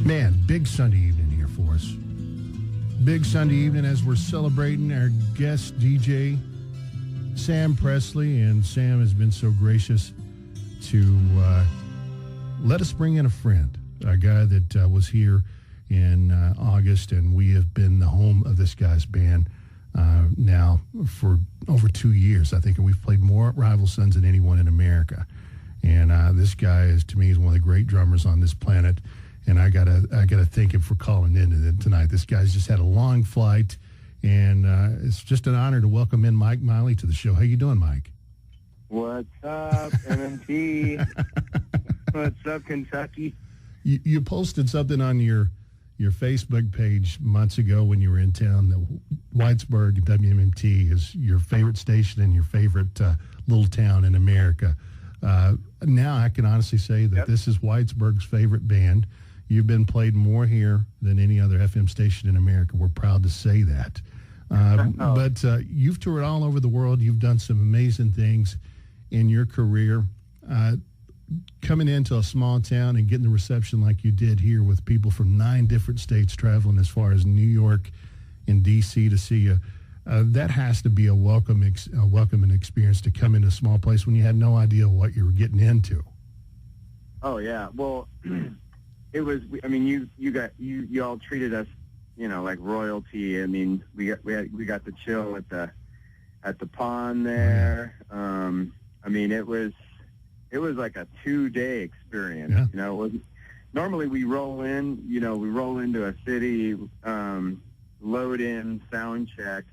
Man, big Sunday evening here for us. Big Sunday evening as we're celebrating our guest DJ, Sam Presley. And Sam has been so gracious to let us bring in a friend, a guy that was here in August, and we have been the home of this guy's band now for over 2 years, I think, and we've played more Rival Sons than anyone in America. And this guy is, to me, is one of the great drummers on this planet. And I gotta thank him for calling in tonight. This guy's just had a long flight, and it's just an honor to welcome in Mike Miley to the show. How you doing, Mike? What's up, MMT? What's up, Kentucky? You posted something on your Facebook page months ago when you were in town. The Whitesburg WMMT is your favorite station and your favorite little town in America. Now I can honestly say that This is Whitesburg's favorite band. You've been played more here than any other FM station in America. We're proud to say that. But you've toured all over the world. You've done some amazing things in your career. Coming into a small town and getting the reception like you did here with people from 9 different states traveling as far as New York and D.C. to see you, that has to be a welcoming experience to come into a small place when you had no idea what you were getting into. Oh, yeah. Well, it was, I mean, you all treated us, like royalty. I mean, we got to chill at the pond there. I mean, it was like a 2-day experience. Yeah. It was, normally we roll into a city, load in, sound check,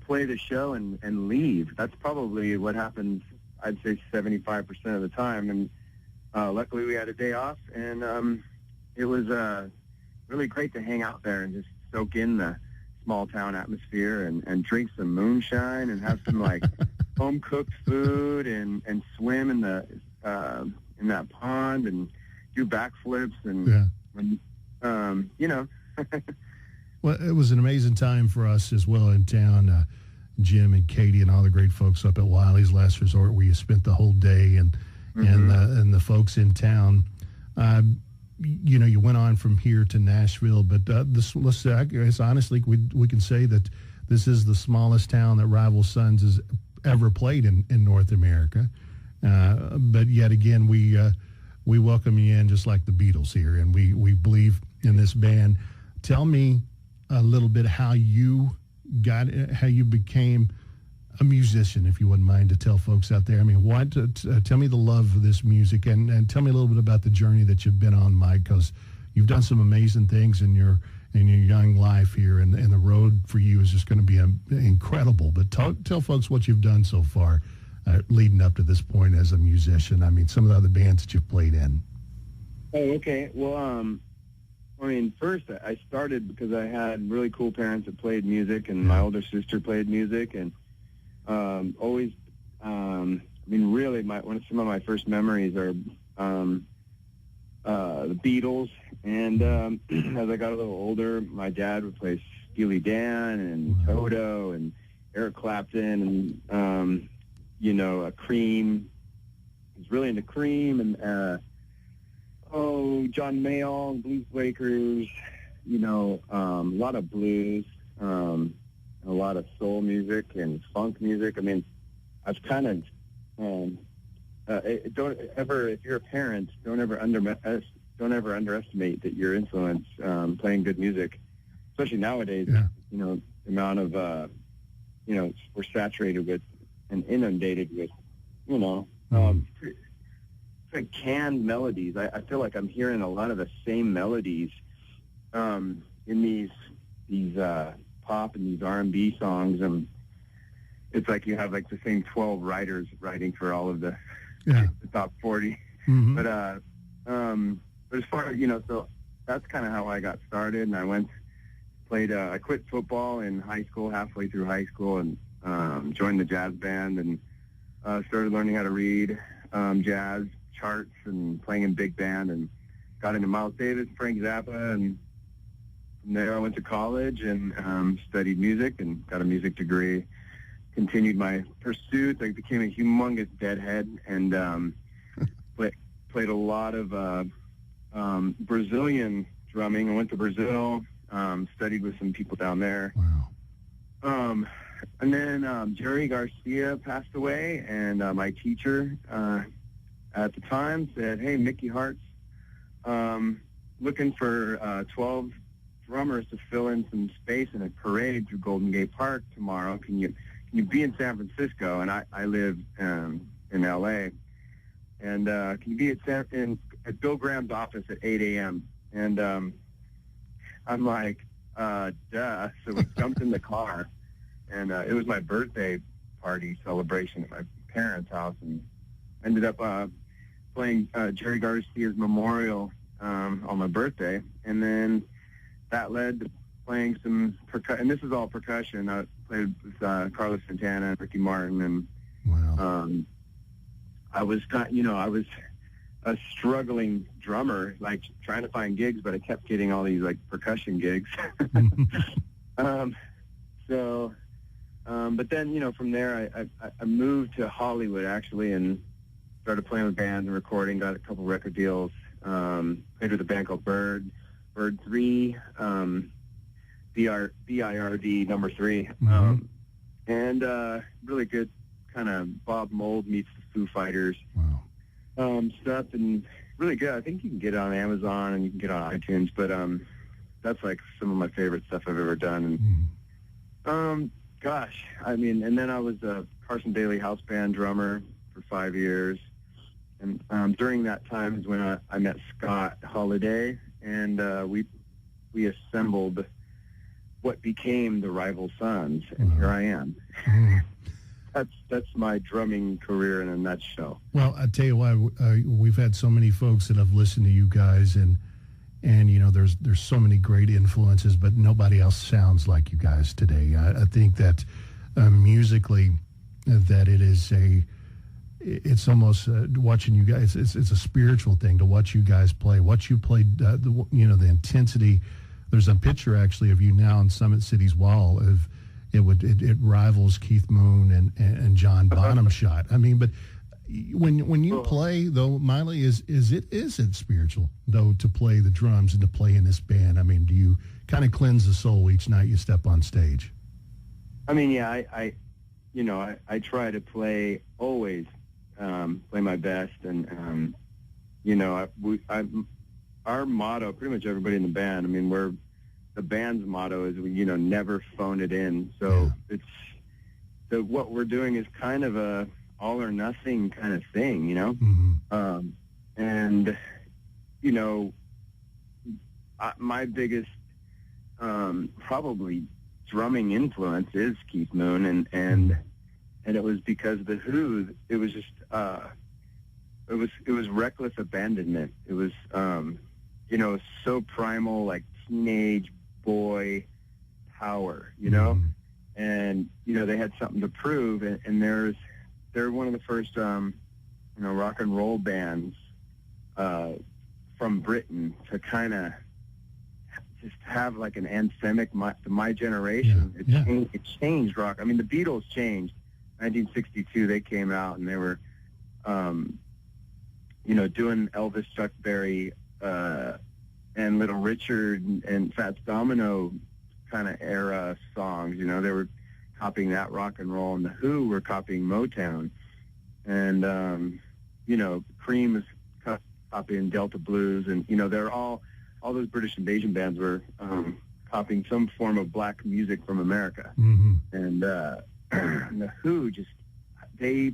play the show and leave. That's probably what happens, I'd say 75% of the time. And luckily we had a day off, and it was really great to hang out there and just soak in the small town atmosphere and drink some moonshine and have some like home cooked food and swim in that pond and do backflips and Well, it was an amazing time for us as well in town. Jim and Katie and all the great folks up at Wiley's Last Resort, where you spent the whole day, and the folks in town. You went on from here to Nashville, but I guess honestly, we can say that this is the smallest town that Rival Sons has ever played in North America. But yet again, we welcome you in just like the Beatles here, and we believe in this band. Tell me a little bit how you became a musician, if you wouldn't mind to tell folks out there. I mean, tell me the love of this music, and tell me a little bit about the journey that you've been on, Mike, because you've done some amazing things in your young life here, and the road for you is just going to be incredible. But tell folks what you've done so far leading up to this point as a musician. I mean, some of the other bands that you've played in. Oh, okay. Well, I mean, first I started because I had really cool parents that played music, and my older sister played music, and always, I mean, really, some of my first memories are the Beatles, and as I got a little older, my dad would play Steely Dan and Toto and Eric Clapton and Cream. He was really into Cream and John Mayall, Blues Breakers, a lot of blues, a lot of soul music and funk music. I mean, I've kind of if you're a parent, don't ever underestimate that your influence playing good music, especially nowadays. Yeah. The amount of we're saturated with and inundated with like canned melodies. I feel like I'm hearing a lot of the same melodies in these pop and these R&B songs, and it's like you have like the same 12 writers writing for all of the top 40. Mm-hmm. But as far as so that's kind of how I got started, and I quit football in high school, halfway through high school, and joined the jazz band and started learning how to read jazz charts and playing in big band, and got into Miles Davis, Frank Zappa, and from there I went to college and studied music and got a music degree. Continued my pursuits. I became a humongous deadhead and played a lot of Brazilian drumming. I went to Brazil, studied with some people down there. Wow. And then Jerry Garcia passed away, and my teacher at the time said, "Hey, Mickey Hart's looking for 12 drummers to fill in some space in a parade through Golden Gate Park tomorrow. Can you be in San Francisco?" And I live in L.A. And can you be at Bill Graham's office at 8 a.m.? And I'm like, duh. So we jumped in the car, and it was my birthday party celebration at my parents' house, and ended up playing Jerry Garcia's memorial on my birthday. And then that led to playing some percussion. And this is all percussion. I played with Carlos Santana and Ricky Martin, and Wow. I was a struggling drummer, like trying to find gigs, but I kept getting all these like percussion gigs. But then, from there, I moved to Hollywood actually, and started playing with bands and recording. Got a couple record deals. Played with a band called Bird 3, BIRD number 3, and really good kind of Bob Mould meets the Foo Fighters. Wow. Stuff, and really good. I think you can get it on Amazon and you can get it on iTunes, but that's like some of my favorite stuff I've ever done. And gosh, I mean, and then I was a Carson Daly house band drummer for 5 years, and during that time is when I met Scott Holiday, and we assembled what became the Rival Sons, and here I am. That's my drumming career in a nutshell. Well, I tell you what, we've had so many folks that have listened to you guys, and there's so many great influences, but nobody else sounds like you guys today. I think that musically, that it's almost watching you guys. It's a spiritual thing to watch you guys play. What you played, the intensity. There's a picture actually of you now on Summit City's wall of. It rivals Keith Moon and John Bonham shot. I mean, but when you play though, Miley, is it spiritual though to play the drums and to play in this band? I mean, do you kind of cleanse the soul each night you step on stage? I mean, yeah, I try to play always, play my best, and our motto, pretty much everybody in the band. I mean, the band's motto is never phone it in. So what we're doing is kind of a all or nothing kind of thing, and my biggest probably drumming influence is Keith Moon, and it was because the Who. It was just it was reckless abandonment. It was so primal, like teenage boy power, and they had something to prove, and they're one of the first rock and roll bands from Britain to kind of just have like an anthemic my generation. It changed rock. I mean, the Beatles changed. 1962 they came out, and they were doing Elvis, Chuck Berry, and Little Richard and Fats Domino kind of era songs. They were copying that rock and roll, and the Who were copying Motown, and Cream was copying Delta Blues, and they're all those British invasion bands were copying some form of black music from America. And the Who just they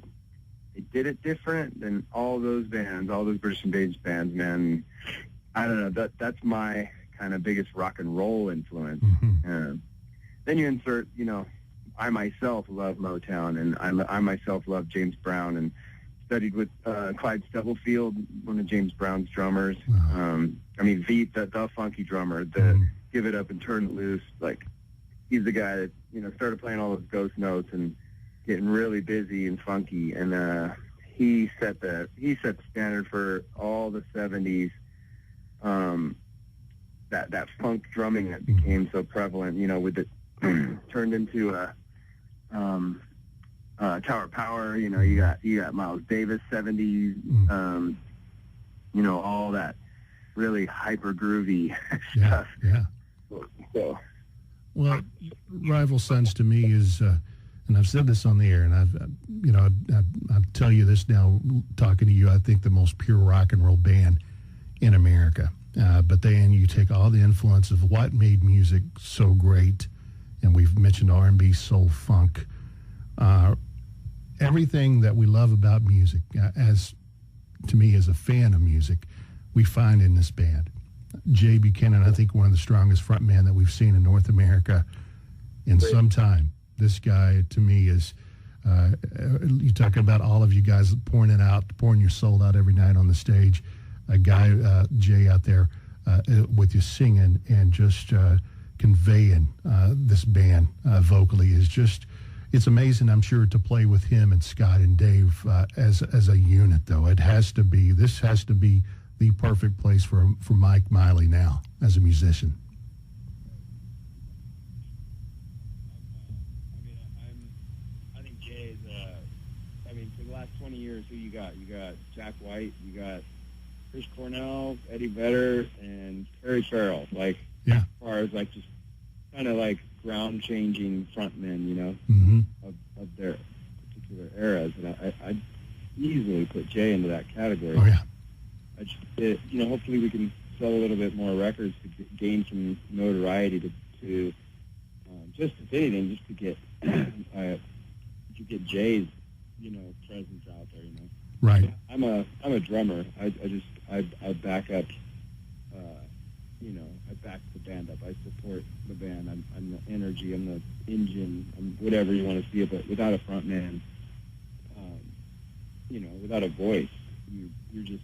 did it different than all those bands, all those British invasion bands, man. I don't know, that's my kind of biggest rock and roll influence. Then you insert, I myself love Motown, and I myself love James Brown, and studied with Clyde Stubblefield, one of James Brown's drummers. I mean, Veet, the funky drummer, the Give It Up and Turn It Loose. Like, he's the guy that started playing all those ghost notes and getting really busy and funky, and he set the standard for all the '70s. That funk drumming that became so prevalent, with it turned into Tower Power. You got Miles Davis '70s, all that really hyper groovy Yeah, stuff. yeah. So, Well, Rival Sons to me is, and I've said this on the air, and I'll tell you this now, talking to you, I think the most pure rock and roll band in America. But then you take all the influence of what made music so great, and we've mentioned R&B, soul, funk, everything that we love about music, to me as a fan of music, we find in this band. Jay Buchanan, I think one of the strongest frontmen that we've seen in North America in some time. This guy, to me, is, you talk about all of you guys pouring your soul out every night on the stage. A guy, Jay, out there with you singing and just conveying this band vocally is just, it's amazing, I'm sure, to play with him and Scott and Dave as a unit, though. This has to be the perfect place for Mike Miley now as a musician. I think Jay is, for the last 20 years, who you got? You got Jack White, you got Chris Cornell, Eddie Vedder, and Perry Farrell. Yeah. As far as, just kind of ground-changing frontmen, Mm-hmm. of their particular eras. And I'd easily put Jay into that category. Oh, yeah. Hopefully we can sell a little bit more records to gain some notoriety to just if anything, just to get Jay's, presence out there, Right. I'm a drummer. I back up, I back the band up. I support the band. I'm the energy. I'm the engine. I'm whatever you want to see it. But without a front man, without a voice, you're just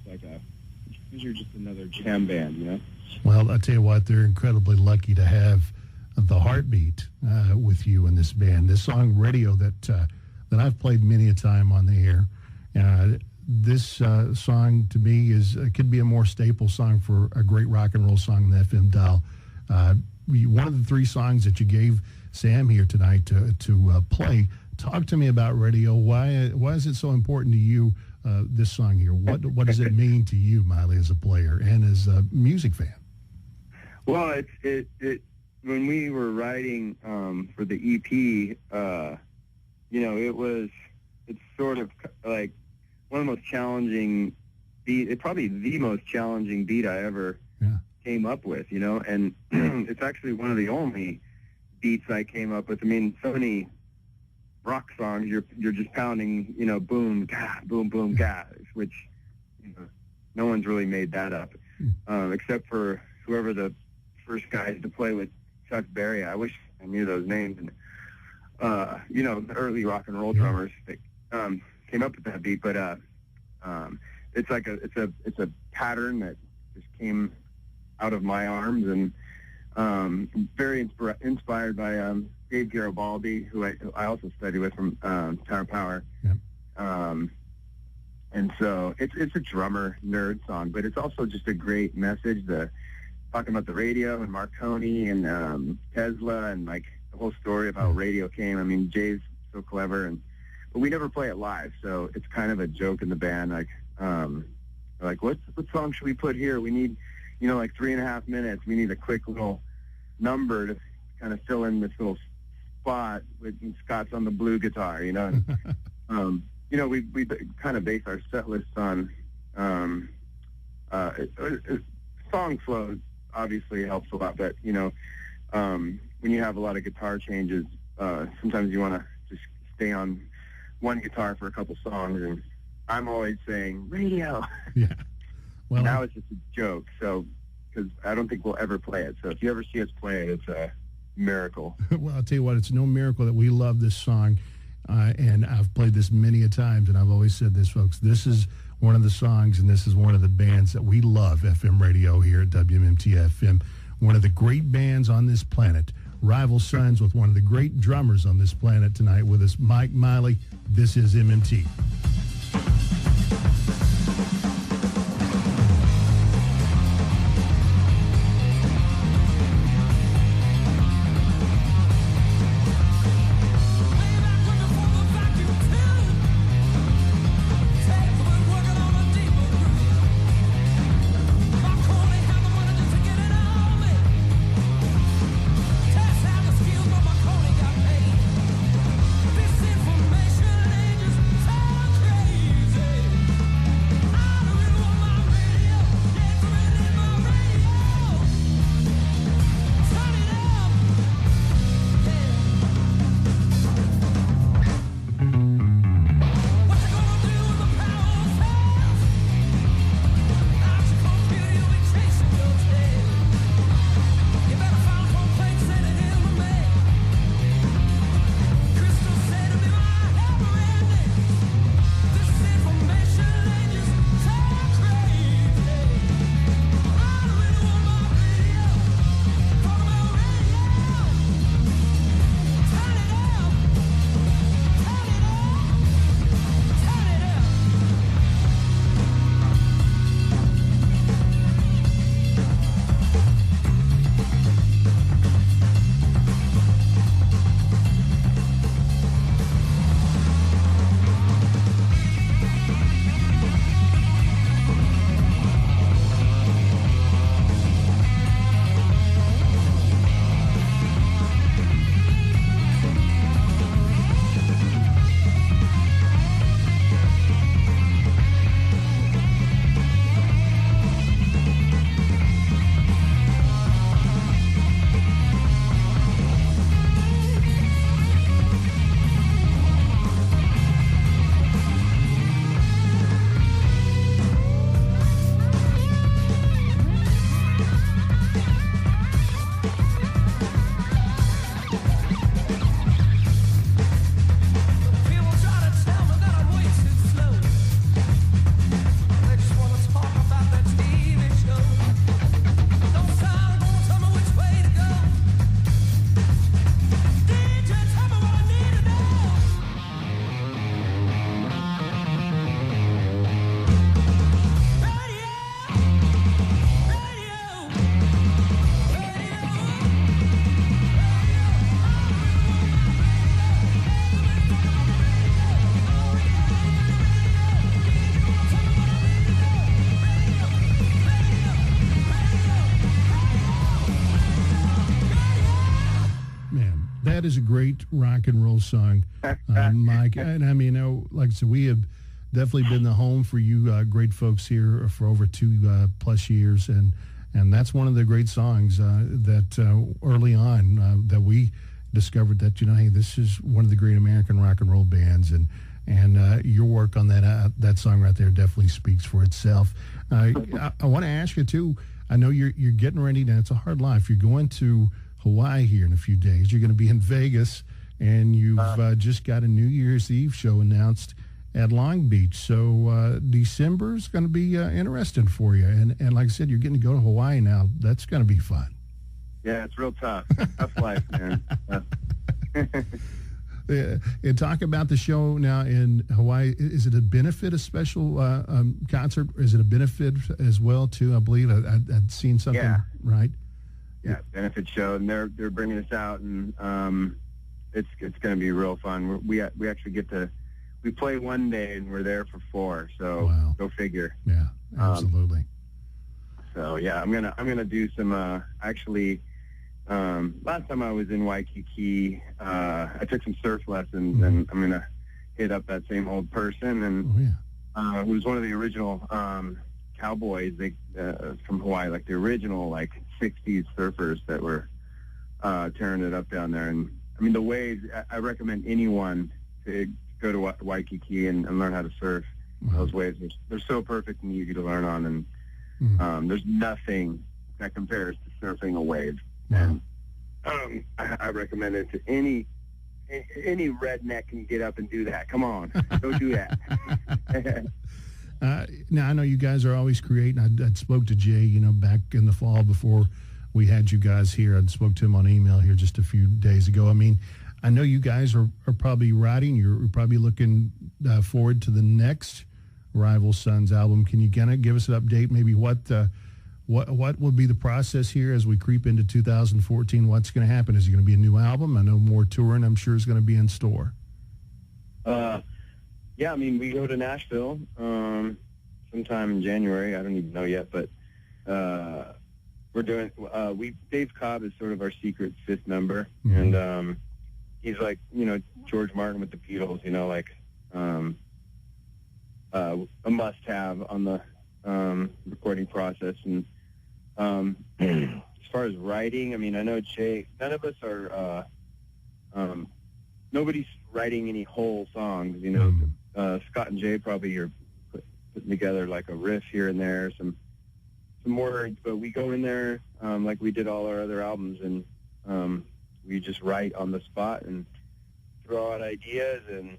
you're just another jam band, Well, I tell you what, they're incredibly lucky to have the heartbeat with you in this band. This song, Radio, that I've played many a time on the air. This song, to me, could be a more staple song for a great rock and roll song on the FM dial. One of the three songs that you gave Sam here tonight to play, talk to me about Radio. Why is it so important to you, this song here? What does it mean to you, Miley, as a player and as a music fan? Well, it when we were writing for the EP, it's sort of like one of the most challenging probably the most challenging beat I ever came up with, and it's actually one of the only beats I came up with. I mean, so many rock songs, you're just pounding, boom, ga, boom, boom, ga, which, no one's really made that up, except for whoever the first guys to play with Chuck Berry. I wish I knew those names. And, the early rock and roll drummers that came up with that beat, but it's a pattern that just came out of my arms, and very inspired by Dave Garibaldi, who I also studied with from Tower Power. Yep. And so it's a drummer nerd song, but it's also just a great message. Talking about the radio and Marconi and Tesla and the whole story of how radio came. I mean, Jay's so clever, but we never play it live, so it's kind of a joke in the band. What song should we put here? We need 3.5 minutes. We need a quick little number to kind of fill in this little spot with Scott's on the blue guitar, And, we kind of base our set list on song flow. Obviously helps a lot, but when you have a lot of guitar changes, sometimes you want to just stay on one guitar for a couple songs, and I'm always saying Radio. Yeah. Well, now it's just a joke, so because I don't think we'll ever play it. So if you ever see us play it, it's a miracle. Well, I'll tell you what, it's no miracle that we love this song, and I've played this many a times, and I've always said this, folks. This is one of the songs, and this is one of the bands that we love, FM radio here at WMMT FM. One of the great bands on this planet. Rival Sons with one of the great drummers on this planet tonight with us, Mike Miley. This is MMT. that is a great rock and roll song, Mike. And I mean, like I said, we have definitely been the home for you great folks here for over 2 plus years, and that's one of the great songs that early on that we discovered that, hey, this is one of the great American rock and roll bands, and your work on that song right there definitely speaks for itself. I want to ask you too. I know you're getting ready now. It's a hard life. You're going to Hawaii here in a few days. You're going to be in Vegas, and you've just got a New Year's Eve show announced at Long Beach. So December is going to be interesting for you. And like I said, you're getting to go to Hawaii now. That's going to be fun. Yeah, it's real tough. Tough life, man. And talk about the show now in Hawaii. Is it a benefit, a special concert? Is it a benefit as well, too? I believe I'd seen something, right? Yeah, benefit show, and they're bringing us out, and it's going to be real fun. We actually get to play one day, and we're there for 4. So wow. Go figure. Yeah, absolutely. So yeah, I'm gonna do some actually. Last time I was in Waikiki, I took some surf lessons, and I'm gonna hit up that same old person, and who was one of the original cowboys from Hawaii, like the original like 60s surfers that were tearing it up down there. And I mean, the waves, I recommend anyone to go to Waikiki and learn how to surf. Those waves, they're so perfect and easy to learn on, and there's nothing that compares to surfing a wave. Wow. And I recommend it to any redneck can get up and do that. Come on, go do that. Now, I know you guys are always creating. I spoke to Jay, back in the fall before we had you guys here. I spoke to him on email here just a few days ago. I mean, I know you guys are probably writing. You're probably looking forward to the next Rival Sons album. Can you kind of give us an update, maybe what will be the process here as we creep into 2014? What's going to happen? Is it going to be a new album? I know more touring, I'm sure, is going to be in store. Yeah, I mean, we go to Nashville sometime in January. I don't even know yet, but we're doing. Dave Cobb is sort of our secret 5th member, and he's like, George Martin with the Beatles. Like a must-have on the recording process. And as far as writing, I mean, I know Jay, none of us are, nobody's writing any whole songs, Scott and Jay probably are putting together like a riff here and there, some words, but we go in there, like we did all our other albums, and we just write on the spot and throw out ideas, and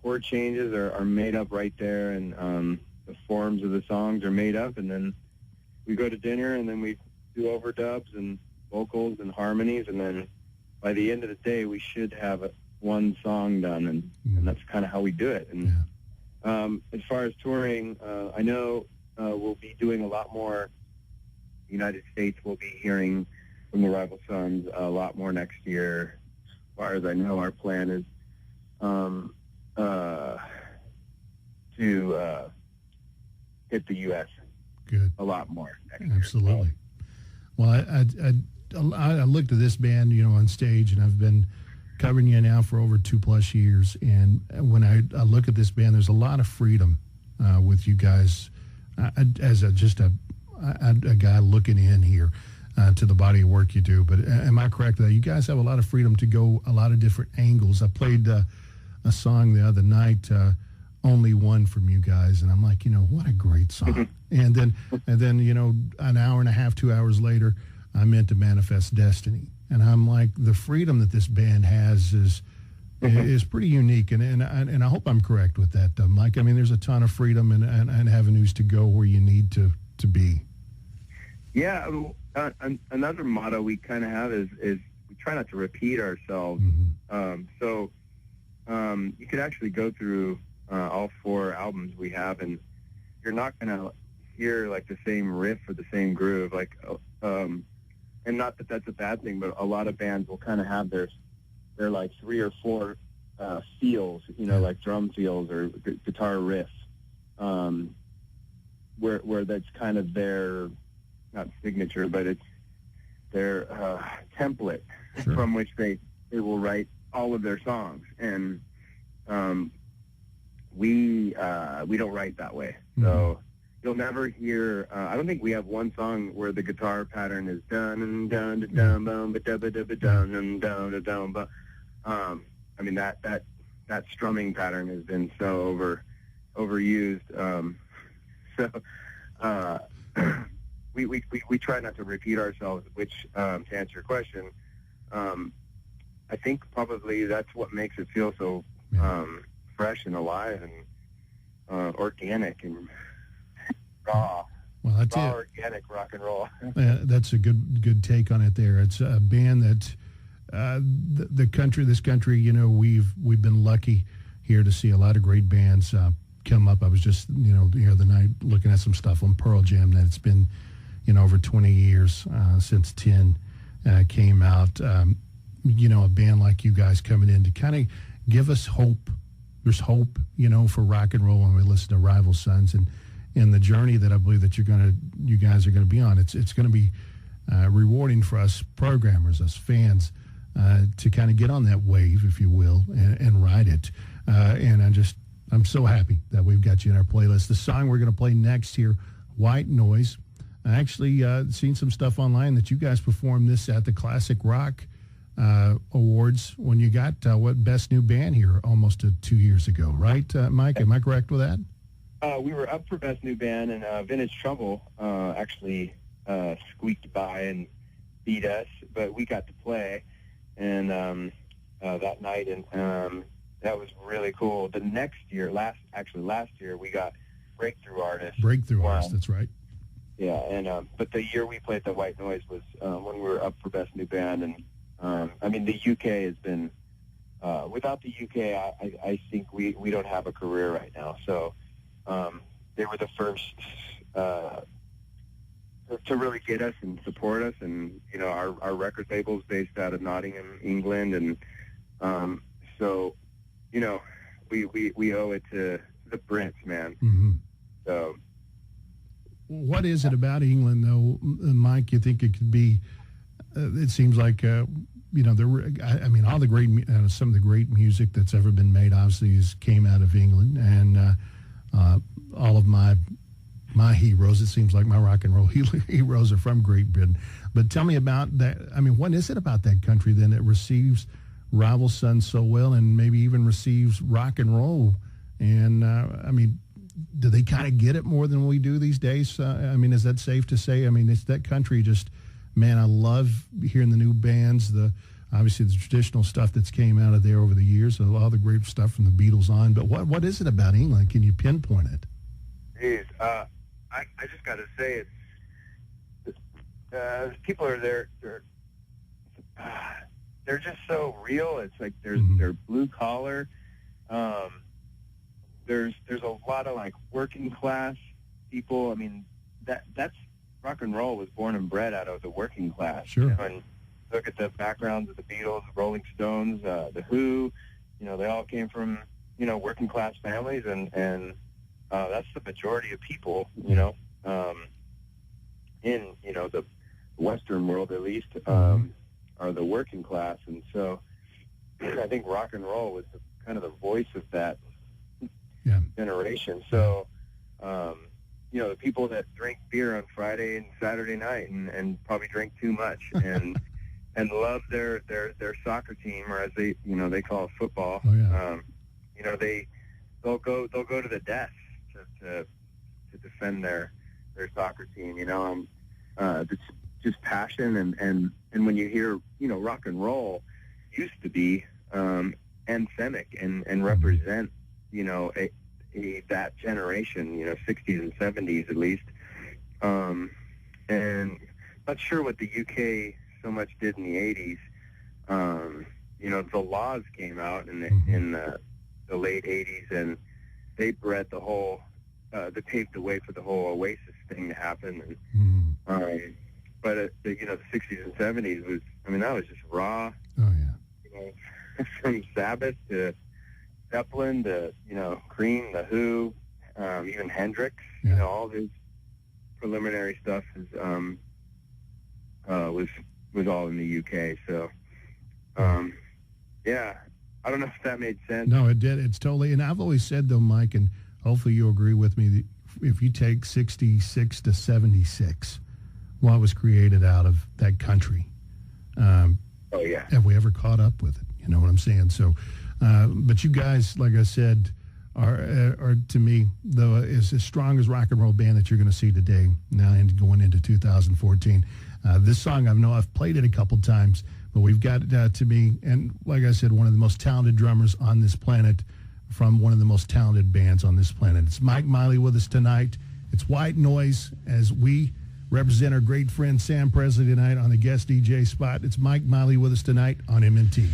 chord changes are made up right there, and the forms of the songs are made up, and then we go to dinner, and then we do overdubs and vocals and harmonies, and then by the end of the day, we should have one song done, and that's kind of how we do it. And as far as touring, I know we'll be doing a lot more. United States will be hearing from the Rival Sons a lot more next year. As far as I know, our plan is to hit the U.S. Good. A lot more next Absolutely. year. Well, I looked at this band, on stage, and I've been covering you now for over 2+ years. And when I look at this band, there's a lot of freedom with you guys as a guy looking in here to the body of work you do. But am I correct that you guys have a lot of freedom to go a lot of different angles? I played a song the other night, Only One, from you guys, and I'm like, what a great song. and then an hour and a half, 2 hours later, I'm into Manifest Destiny. And I'm like, the freedom that this band has is pretty unique, and I hope I'm correct with that, Mike. I mean, there's a ton of freedom and avenues to go where you need to be. Yeah, another motto we kind of have is we try not to repeat ourselves. So you could actually go through all 4 albums we have, and you're not going to hear like the same riff or the same groove, like and not that that's a bad thing, but a lot of bands will kind of have their like 3 or 4 feels, like drum feels or guitar riffs, where that's kind of their, not signature, but it's their template from which they write all of their songs, and we don't write that way. So you'll never hear. I don't think we have one song where the guitar pattern is dun and dun da dun bum ba da ba da ba dun and dun da dun ba. I mean that strumming pattern has been so overused. We try not to repeat ourselves. Which to answer your question, I think probably that's what makes it feel so fresh and alive and organic and raw. Well, that's raw, it. Organic rock and roll. That's a good take on it there. It's a band that this country, you know, we've been lucky here to see a lot of great bands come up. I was just, you know, the other night looking at some stuff on Pearl Jam that it's been, you know, over 20 years since 10 came out. You know, a band like you guys coming in to kind of give us hope. There's hope, you know, for rock and roll when we listen to Rival Sons and the journey that I believe that you guys are going to be on. It's going to be rewarding for us programmers, us fans, to kind of get on that wave, if you will, and ride it. And I'm so happy that we've got you in our playlist. The song we're going to play next here, White Noise. I actually seen some stuff online that you guys performed this at the Classic Rock Awards when you got Best New Band here almost 2 years ago, right, Mike? Am I correct with that? We were up for Best New Band, and Vintage Trouble actually squeaked by and beat us, but we got to play and that night, and that was really cool. The next year, last year, we got Breakthrough Artist. That's right. Yeah, and but the year we played the White Noise was when we were up for Best New Band, and I mean the UK has been without the UK, I think we don't have a career right now. So they were the first to really get us and support us, and you know our record label's based out of Nottingham, England, and so you know we owe it to the Brits, man. Mm-hmm. So. What is it about England, though, Mike? You think it could be? It seems like you know, I mean, all the great, some of the great music that's ever been made, obviously, came out of England, and all of my heroes. It seems like my rock and roll heroes are from Great Britain. But tell me about that. I mean, what is it about that country then that receives Rival Sons so well, and maybe even receives rock and roll? And I mean, do they kind of get it more than we do these days? I mean, is that safe to say? I mean, it's that country just, man, I love hearing the new bands, obviously the traditional stuff that's came out of there over the years, all the great stuff from the Beatles on. But what is it about England? Can you pinpoint it? Jeez, I just got to say it's people are there. They're just so real. It's like they're blue collar. There's a lot of like working class people. I mean, that's rock and roll was born and bred out of the working class. Sure. You know, and look at the backgrounds of the Beatles, the Rolling Stones, the Who. You know, they all came from working class families, and that's the majority of people. You know, in the Western world at least, are the working class, and so I think rock and roll was kind of the voice of that. Yeah. Generation. So, the people that drink beer on Friday and Saturday night and probably drink too much and love their soccer team, or as they call it football. Oh, yeah. They'll go to the death to defend their soccer team. It's just passion and when you hear rock and roll used to be anthemic and represent that generation, 60s and 70s at least. And not sure what the UK so much did in the 80s. The Laws came out in the late 80s, and they bred the whole, they paved the way for the whole Oasis thing to happen. And, but the 60s and 70s was, that was just raw. Oh, yeah. From Sabbath to Zeppelin to Cream, the Who, even Hendrix. Yeah. All his preliminary stuff is was all in the UK. So Yeah. I don't know if that made sense. No, it did. It's totally. And I've always said though, Mike, and hopefully you'll agree with me, that if you take 66 to 76, what was created out of that country? Oh yeah. Have we ever caught up with it? You know what I'm saying? So, but you guys, like I said, are to me, though, is as strong as rock and roll band that you're going to see today. Now, and going into 2014, this song I've played it a couple times, but we've got to me, and like I said, one of the most talented drummers on this planet, from one of the most talented bands on this planet. It's Mike Miley with us tonight. It's White Noise as we represent our great friend Sam Presley tonight on the guest DJ spot. It's Mike Miley with us tonight on MMT.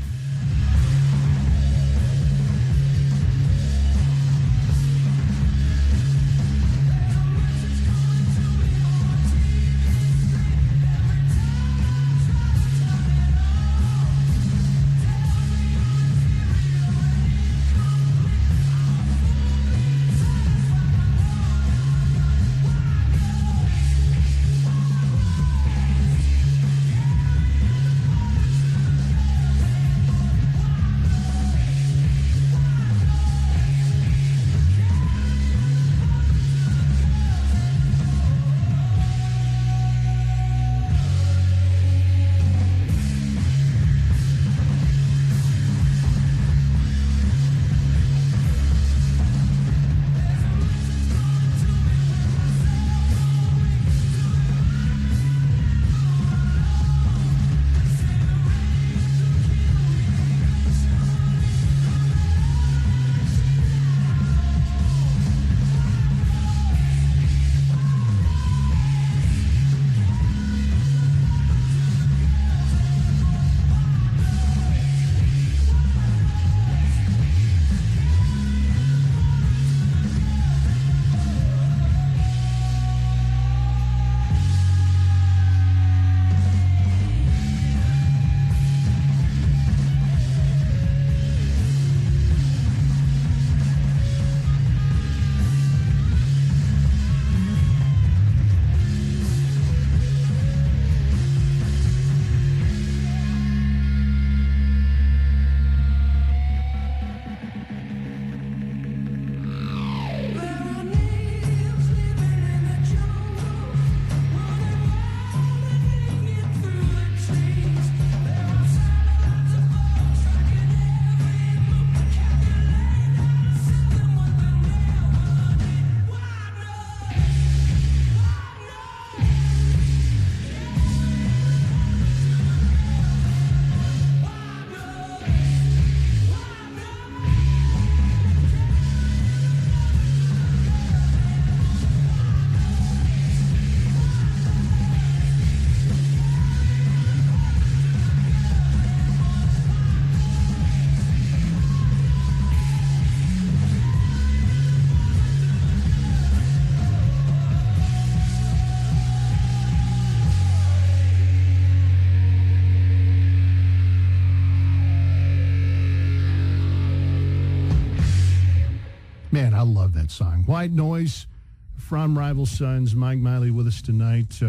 Man, I love that song. White Noise from Rival Sons. Mike Miley with us tonight.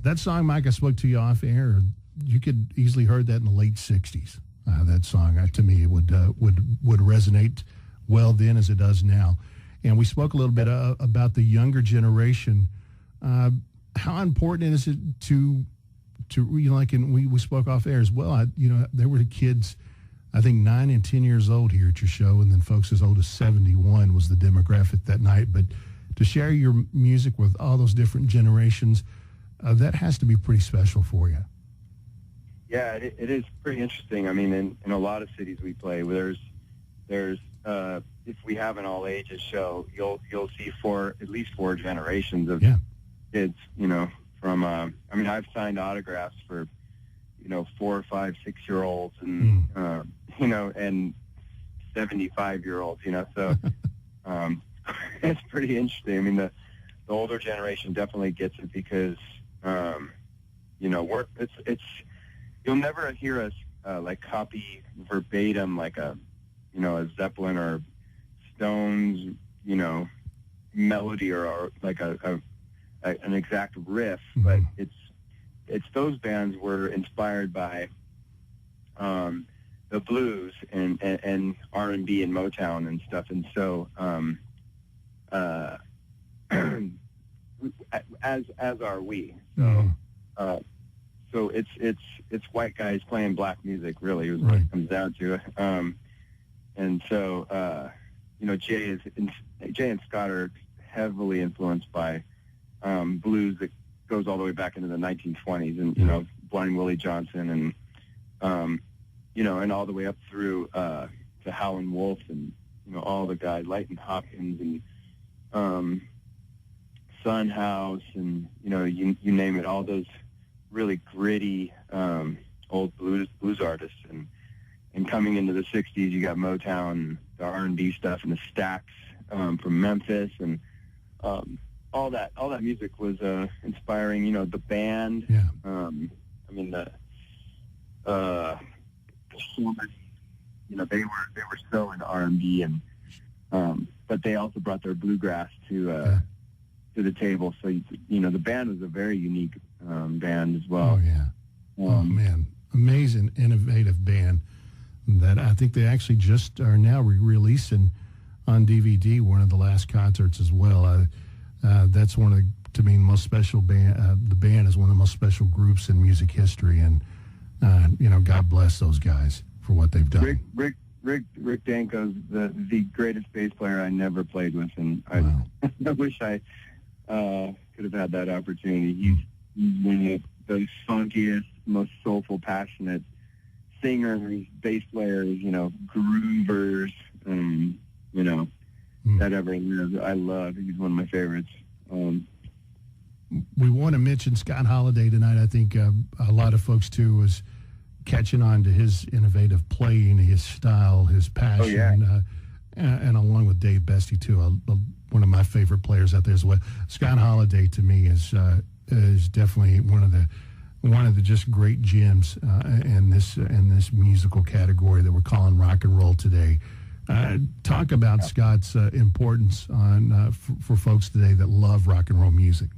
That song, Mike, I spoke to you off air. You could easily heard that in the late 60s. That song, to me, would resonate well then as it does now. And we spoke a little bit about the younger generation. How important is it to like, and we spoke off air as well. There were kids, I think 9 and 10 years old here at your show, and then folks as old as 71 was the demographic that night. But to share your music with all those different generations, that has to be pretty special for you. Yeah, it is pretty interesting. I mean, in a lot of cities we play, there's if we have an all ages show, you'll see at least four generations of kids. From I've signed autographs for 4, 5, 6-year-olds and and 75-year-olds. So it's pretty interesting. I mean, the older generation definitely gets it because it's you'll never hear us like copy verbatim like a Zeppelin or Stones melody or like an exact riff, but it's those bands were inspired by the the blues and R&B and Motown and stuff. And so as are we. So so it's white guys playing black music, really, is what it comes down to. And so Jay and Scott are heavily influenced by blues that goes all the way back into the 1920s, and Blind Willie Johnson, and and all the way up through to Howlin' Wolf, and all the guys, Leighton Hopkins, and Son House, and you name it, all those really gritty old blues artists, and coming into the 60s, you got Motown, the R&B stuff, and the Stax from Memphis, and all that music was inspiring. The band. Yeah. They were so into R&B, and but they also brought their bluegrass to the table. So the band was a very unique band as well. Oh yeah. Oh man, amazing, innovative band that I think they actually just are now releasing on DVD. One of the last concerts as well. That's one of the, to me, most special band. The band is one of the most special groups in music history, and God bless those guys for what they've done. Rick Danko's the greatest bass player I never played with, and Wow. I wish I could have had that opportunity. He's one of the funkiest, most soulful, passionate singers, bass players, groovers, that ever lived. I love. He's one of my favorites. We want to mention Scott Holiday tonight. I think a lot of folks too was catching on to his innovative playing, his style, his passion, and along with Dave Bestie too, one of my favorite players out there as well. Scott Holiday to me is definitely one of the just great gems in this musical category that we're calling rock and roll today. Talk about Scott's importance for folks today that love rock and roll music.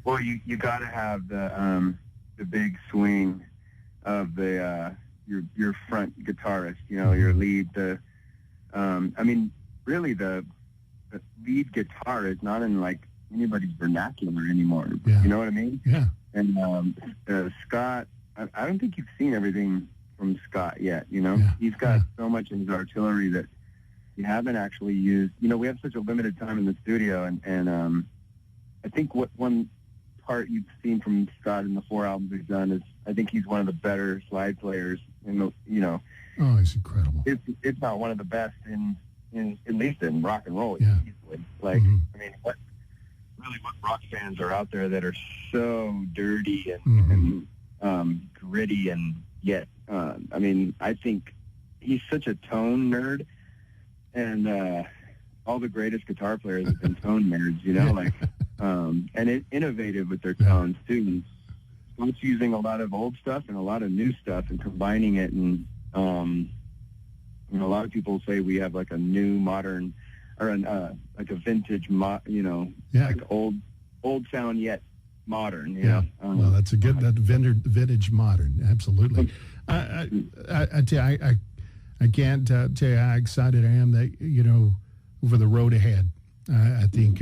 Well, you got to have the big swing of your front guitarist, your lead. Really the lead guitar is not in like anybody's vernacular anymore. Yeah. You know what I mean? Yeah. And Scott, I don't think you've seen everything from Scott yet. Yeah. He's got so much in his artillery that you haven't actually used. We have such a limited time in the studio, and I think one part you've seen from Scott in the 4 albums he's done is I think he's one of the better slide players Oh, he's incredible. It's not one of the best in at least in rock and roll. Yeah. Easily. Like, what rock fans are out there that are so dirty and gritty, and yet, I think he's such a tone nerd, and all the greatest guitar players have been tone nerds, and innovative with their tones too. And it's using a lot of old stuff and a lot of new stuff and combining it, and a lot of people say we have like a new modern, or like a vintage, like old sound yet modern. Well, that's a good vintage modern. Absolutely. I tell you, I can't tell you how excited I am that for the road ahead. I think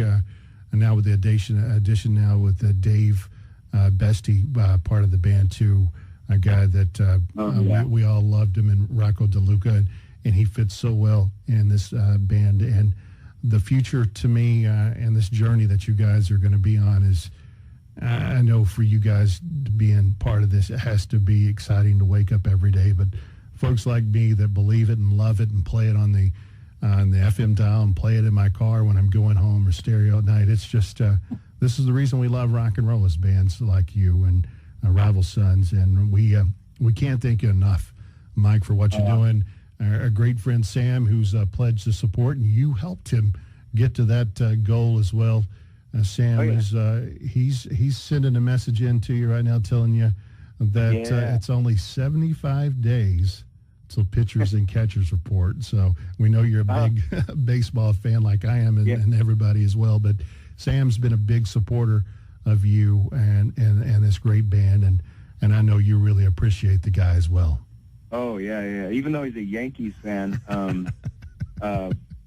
now with the addition now with Dave Bestie, part of the band too, a guy that we all loved him, and Rocco DeLuca, and he fits so well in this band. And the future to me and this journey that you guys are going to be on is, I know for you guys being part of this, it has to be exciting to wake up every day. But folks like me that believe it and love it and play it on the FM dial and play it in my car when I'm going home or stereo at night, it's just this is the reason we love rock and roll, is bands like you and Rival Sons. And we can't thank you enough, Mike, for what you're doing. Our great friend Sam, who's pledged to support, and you helped him get to that goal as well. Sam is he's sending a message in to you right now, telling you that it's only 75 days till pitchers and catchers report. So we know you're a big baseball fan, like I am, and everybody as well. But Sam's been a big supporter of you and this great band, and I know you really appreciate the guy as well. Oh yeah. Even though he's a Yankees fan,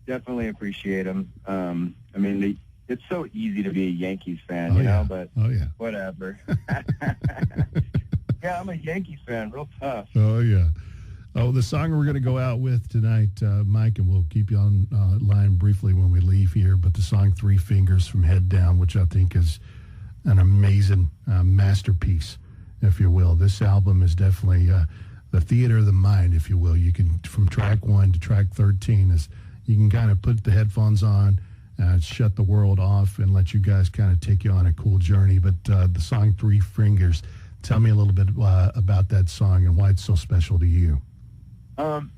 definitely appreciate him. I mean, it's so easy to be a Yankees fan, you know, but whatever. Yeah, I'm a Yankees fan, real tough. Oh, yeah. Oh, the song we're going to go out with tonight, Mike, and we'll keep you on line briefly when we leave here, but the song Three Fingers from Head Down, which I think is an amazing masterpiece, if you will. This album is definitely the theater of the mind, if you will. You can, from track 1 to track 13, is you can kind of put the headphones on, shut the world off, and let you guys kind of take you on a cool journey. But the song Three Fingers, tell me a little bit about that song and why it's so special to you.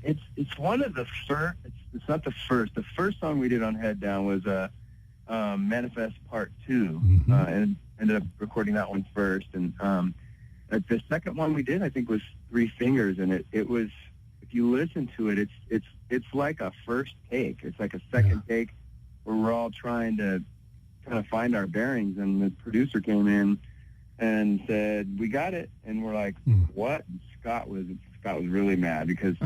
It's one of the first. It's not the first. The first song we did on Head Down was Manifest Part 2, and ended up recording that one first. And the second one we did, I think, was Three Fingers, and it was. If you listen to it, it's like a first take. It's like a second take where we're all trying to kind of find our bearings, and the producer came in and said, "We got it," and we're like, "What?" And Scott was really mad because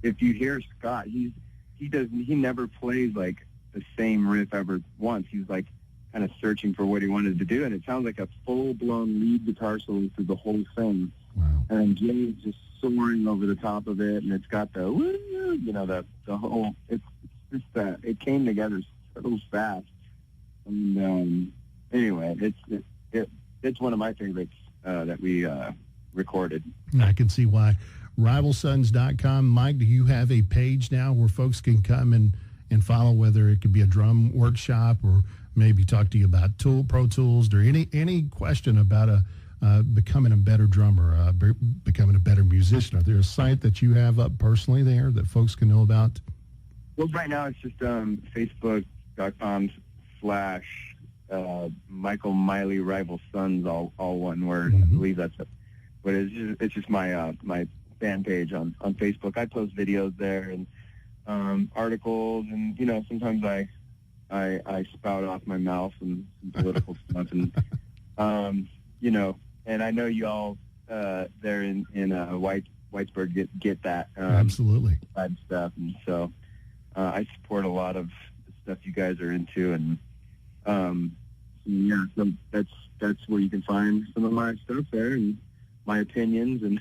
if you hear Scott, he never plays like the same riff ever once. He's like kind of searching for what he wanted to do, and it sounds like a full-blown lead guitar solo through the whole thing. Wow. And Jay's just soaring over the top of it, and it's got the woo, you know, the whole. It's just it came together so fast. And anyway, it's one of my favorites that we recorded. I can see why. RivalSons.com. Mike, do you have a page now where folks can come and follow, whether it could be a drum workshop or maybe talk to you about Pro Tools or any question about becoming a better drummer, becoming a better musician? Are there a site that you have up personally there that folks can know about? Well, right now it's just Facebook.com/ Michael Miley Rival Sons, all one word. I believe that's it. But it's just my my fan page on Facebook. I post videos there and articles, and sometimes I spout off my mouth and some political stuff, and and I know you all there in Whitesburg get that absolutely side stuff, and so I support a lot of the stuff you guys are into, and so that's where you can find some of my stuff there and my opinions. And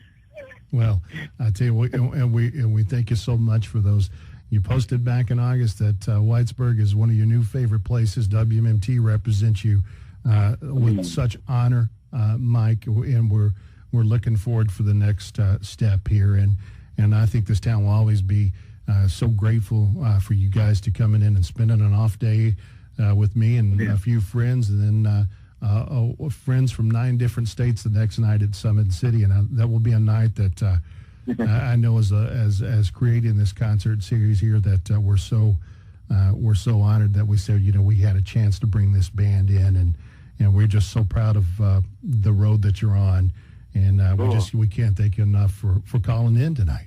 well, I tell you what, and we thank you so much for those. You posted back in August that Whitesburg is one of your new favorite places. WMMT represents you with such honor, Mike, and we're looking forward for the next step here. And I think this town will always be so grateful for you guys to coming in and spending an off day with me and a few friends, and then friends from 9 different states the next night at Summit City, and that will be a night that I know as creating this concert series here that we're so honored that we said we had a chance to bring this band in, and we're just so proud of the road that you're on, and cool. we can't thank you enough for calling in tonight.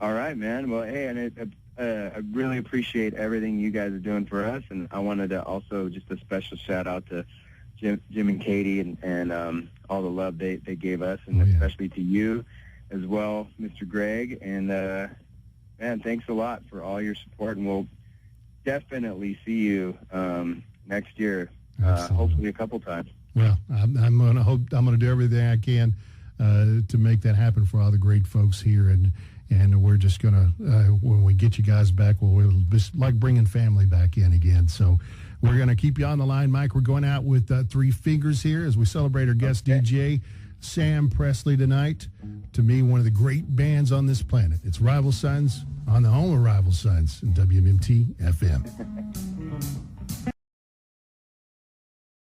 All right, man. Well, hey, and I really appreciate everything you guys are doing for us, and I wanted to also just a special shout out to Jim and Katie and all the love they gave us, and especially to you as well, Mr. Greg. And man, thanks a lot for all your support, and we'll definitely see you next year, hopefully a couple times. Well, I'm gonna do everything I can to make that happen for all the great folks here, and we're just gonna when we get you guys back, we'll just like bringing family back in again. So we're going to keep you on the line, Mike. We're going out with Three Fingers here as we celebrate our guest DJ, Sam Presley, tonight. To me, one of the great bands on this planet. It's Rival Sons on the home of Rival Sons and WMMT FM.